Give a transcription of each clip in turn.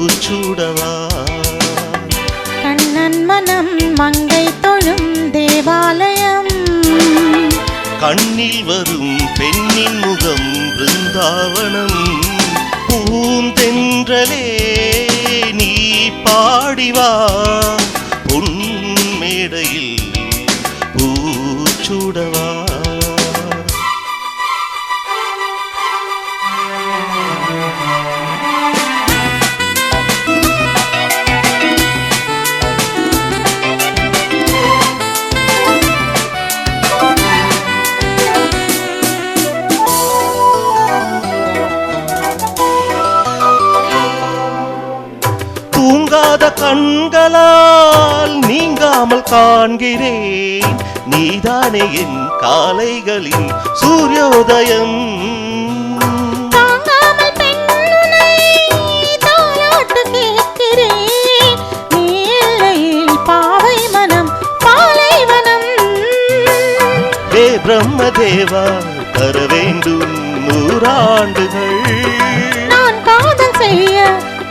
பூச்சூடவா கண்ணன் மனம் மங்கை தொழும் தேவாலயம் கண்ணில் வரும் பெண்ணின் முகம் பிருந்தாவனம் பூந்தென்றலே நீ பாடிவா பொன் மேடையில் பூச்சூடவா தூங்காத கண்களால் நீங்காமல் காண்கிறேன் நீதானே என் காலைகளின் சூரியோதயம் தாங்காமல் பெண்ணுனை தாலாட்டு கேட்கிறேன் நீ எல்லையில் பாவை மனம் பாலைவனம் வே பிரம்மதேவா தர வேண்டும் 100 ஆண்டுகள் நான் காதல் செய்ய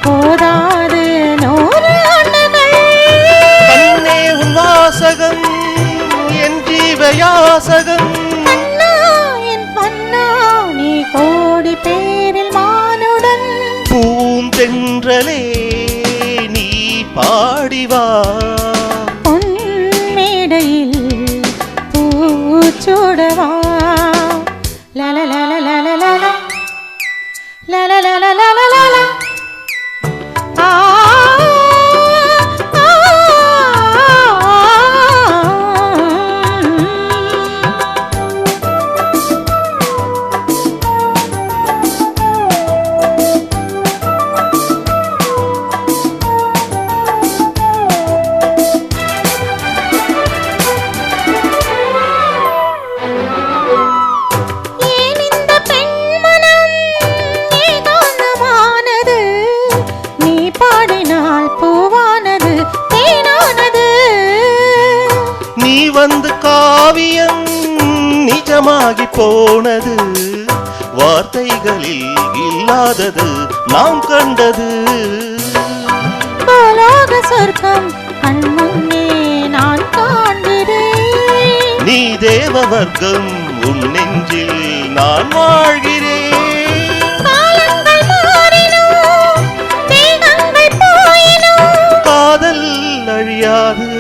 போதாது 100 ஆண்டுகள் கண்ணே உன் வாசகம் என் ஜீவயாசகம் அண்ணா என் பன்னா நீ கோடி பேரில் மானுடன் பூந்தென்றலே நீ பாடிவா பொன் மேடையில் பூச்சூடவா லலலலலலலல லலலலலலலல ஆ நீ வந்து காவியம் நிஜமாகி போனது வார்த்தைகளில் இல்லாதது நாம் கண்டது போலோக சொர்க்கம் கண் முன்னே நான் காண்கிறேன் நீ தேவ வர்க்கம் உன் நெஞ்சில் நான் வாழ்கிறேன் காலங்கள் மாறினோ தேகங்கள் போயினோ காதல் அழியாது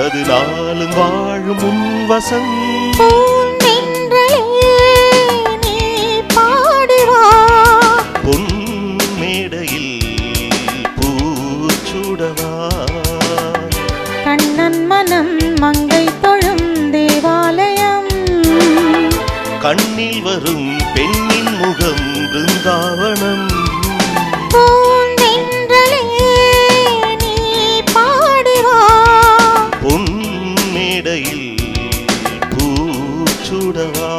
அது நாளும் வாழும் உன் வசம் பூந்தென்றலே நீ பாடிவா பொன் மேடையில் பூச்சூடவா கண்ணன் மனம் மங்கை தொழும் தேவாலயம் கண்ணில் வரும் பெண்ணின் முகம் பிருந்தாவனம் பூந்தென்றலே நீ பாடிவா பொன் மேடையில் பூச்சூடவா